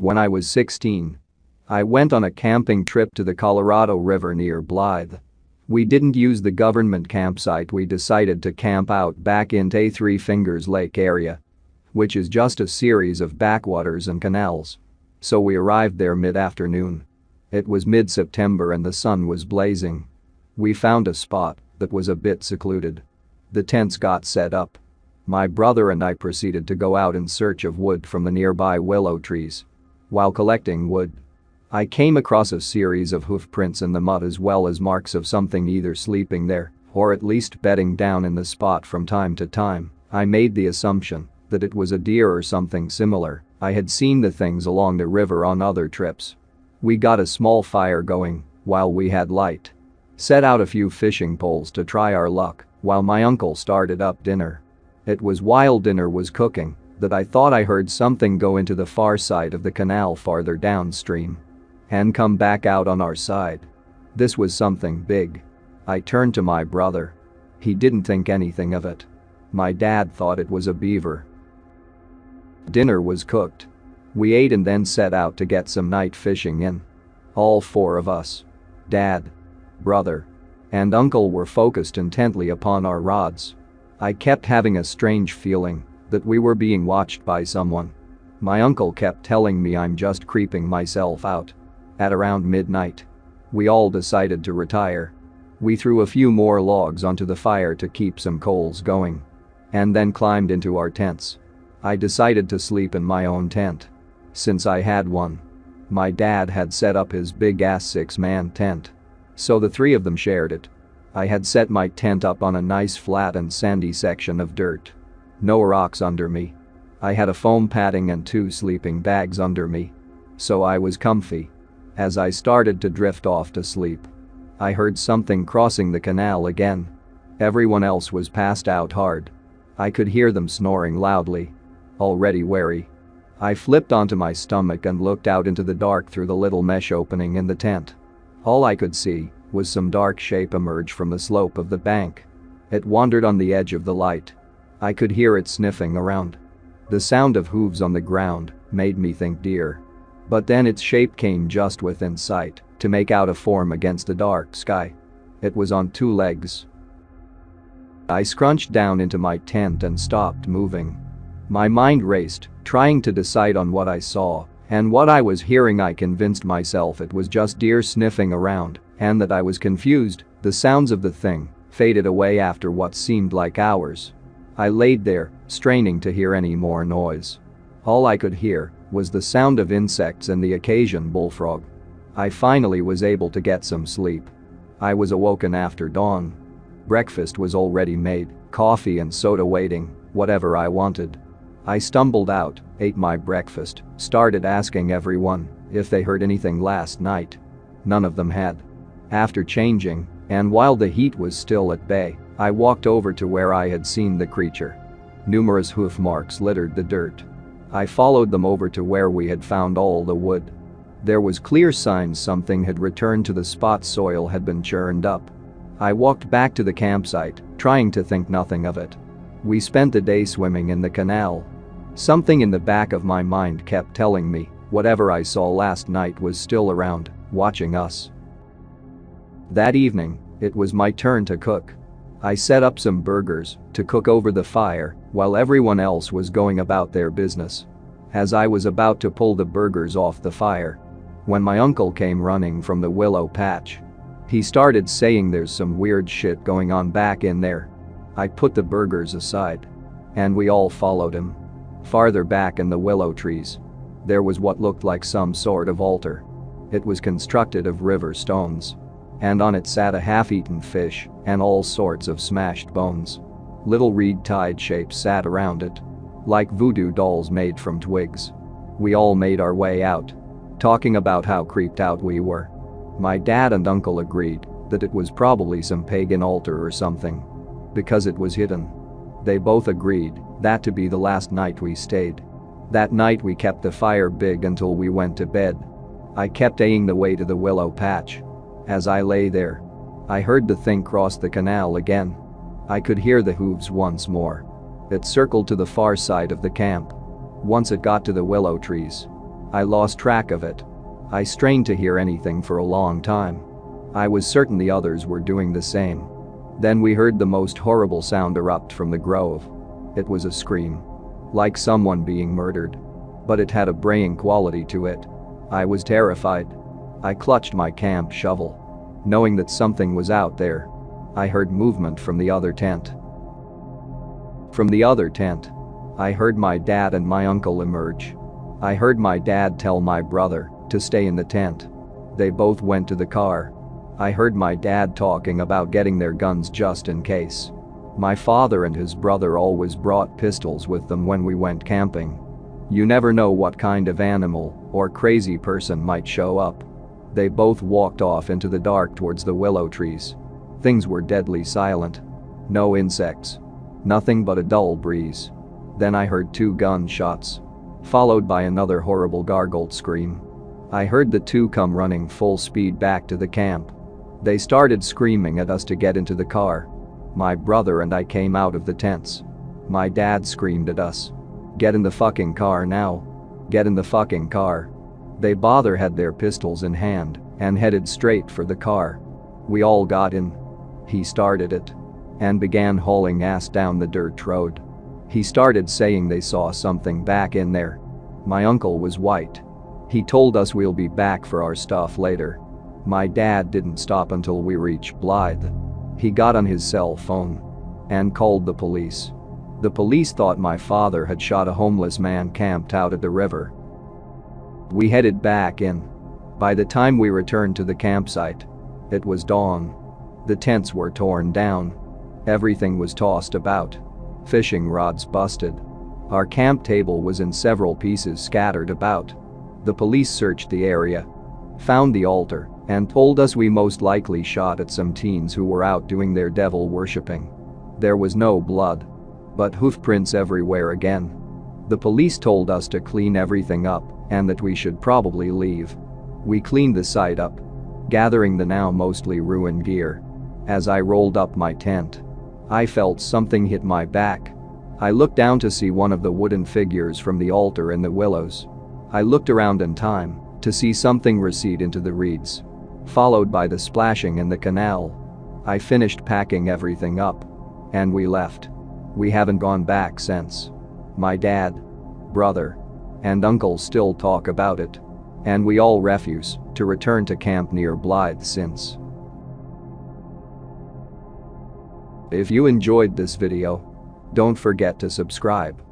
When I was 16, I went on a camping trip to the Colorado River near Blythe. We didn't use the government campsite. We decided to camp out back in a Three Fingers Lake area, which is just a series of backwaters and canals. So we arrived there mid-afternoon. It was mid-September and the sun was blazing. We found a spot that was a bit secluded. The tents got set up. My brother and I proceeded to go out in search of wood from the nearby willow trees. While collecting wood, I came across a series of hoof prints in the mud as well as marks of something either sleeping there or at least bedding down in the spot from time to time. I made the assumption that it was a deer or something similar. I had seen the things along the river on other trips. We got a small fire going while we had light. Set out a few fishing poles to try our luck while my uncle started up dinner. It was while dinner was cooking that I thought I heard something go into the far side of the canal farther downstream and come back out on our side. This was something big. I turned to my brother. He didn't think anything of it. My dad thought it was a beaver. Dinner was cooked. We ate and then set out to get some night fishing in. All four of us, dad, brother, and uncle, were focused intently upon our rods. I kept having a strange feeling that we were being watched by someone. My uncle kept telling me I'm just creeping myself out. At around midnight, we all decided to retire. We threw a few more logs onto the fire to keep some coals going and then climbed into our tents. I decided to sleep in my own tent since I had one. My dad had set up his big-ass 6-man tent, so the three of them shared it. I had set my tent up on a nice flat and sandy section of dirt. No rocks under me. I had a foam padding and 2 sleeping bags under me, so I was comfy. As I started to drift off to sleep, I heard something crossing the canal again. Everyone else was passed out hard. I could hear them snoring loudly. Already wary, I flipped onto my stomach and looked out into the dark through the little mesh opening in the tent. All I could see was some dark shape emerge from the slope of the bank. It wandered on the edge of the light. I could hear it sniffing around. The sound of hooves on the ground made me think deer. But then its shape came just within sight to make out a form against the dark sky. It was on 2 legs. I scrunched down into my tent and stopped moving. My mind raced, trying to decide on what I saw and what I was hearing. I convinced myself it was just deer sniffing around and that I was confused. The sounds of the thing faded away after what seemed like hours. I laid there, straining to hear any more noise. All I could hear was the sound of insects and the occasional bullfrog. I finally was able to get some sleep. I was awoken after dawn. Breakfast was already made, coffee and soda waiting, whatever I wanted. I stumbled out, ate my breakfast, started asking everyone if they heard anything last night. None of them had. After changing, and while the heat was still at bay, I walked over to where I had seen the creature. Numerous hoof marks littered the dirt. I followed them over to where we had found all the wood. There was clear signs something had returned to the spot. Soil had been churned up. I walked back to the campsite, trying to think nothing of it. We spent the day swimming in the canal. Something in the back of my mind kept telling me whatever I saw last night was still around, watching us. That evening, it was my turn to cook. I set up some burgers to cook over the fire while everyone else was going about their business. As I was about to pull the burgers off the fire, when my uncle came running from the willow patch. He started saying there's some weird shit going on back in there. I put the burgers aside, and we all followed him. Farther back in the willow trees, there was what looked like some sort of altar. It was constructed of river stones, and on it sat a half-eaten fish and all sorts of smashed bones. Little reed-tied shapes sat around it, like voodoo dolls made from twigs. We all made our way out, talking about how creeped out we were. My dad and uncle agreed that it was probably some pagan altar or something, because it was hidden. They both agreed that to be the last night we stayed. That night we kept the fire big until we went to bed. I kept eyeing the way to the willow patch. As I lay there, I heard the thing cross the canal again. I could hear the hooves once more. It circled to the far side of the camp. Once it got to the willow trees, I lost track of it. I strained to hear anything for a long time. I was certain the others were doing the same. Then we heard the most horrible sound erupt from the grove. It was a scream. Like someone being murdered. But it had a braying quality to it. I was terrified. I clutched my camp shovel. Knowing that something was out there. I heard movement from the other tent. From the other tent. I heard my dad and my uncle emerge. I heard my dad tell my brother to stay in the tent. They both went to the car. I heard my dad talking about getting their guns just in case. My father and his brother always brought pistols with them when we went camping. You never know what kind of animal or crazy person might show up. They both walked off into the dark towards the willow trees. Things were deadly silent. No insects. Nothing but a dull breeze. Then I heard 2 gunshots. Followed by another horrible gargled scream. I heard the 2 come running full speed back to the camp. They started screaming at us to get into the car. My brother and I came out of the tents. My dad screamed at us. Get in the fucking car now. Get in the fucking car. They both had their pistols in hand and headed straight for the car. We all got in. He started it and began hauling ass down the dirt road. He started saying they saw something back in there. My uncle was white. He told us we'll be back for our stuff later. My dad didn't stop until we reached Blythe. He got on his cell phone and called the police. The police thought my father had shot a homeless man camped out at the river. We headed back in. By the time we returned to the campsite, it was dawn. The tents were torn down. Everything was tossed about. Fishing rods busted. Our camp table was in several pieces scattered about. The police searched the area, found the altar, and told us we most likely shot at some teens who were out doing their devil worshipping. There was no blood, but hoofprints everywhere again. The police told us to clean everything up and that we should probably leave. We cleaned the site up, gathering the now mostly ruined gear. As I rolled up my tent, I felt something hit my back. I looked down to see one of the wooden figures from the altar in the willows. I looked around in time to see something recede into the reeds, followed by the splashing in the canal. I finished packing everything up, and we left. We haven't gone back since. My dad, brother, and uncle still talk about it, and we all refuse to return to camp near Blythe since. If you enjoyed this video, don't forget to subscribe.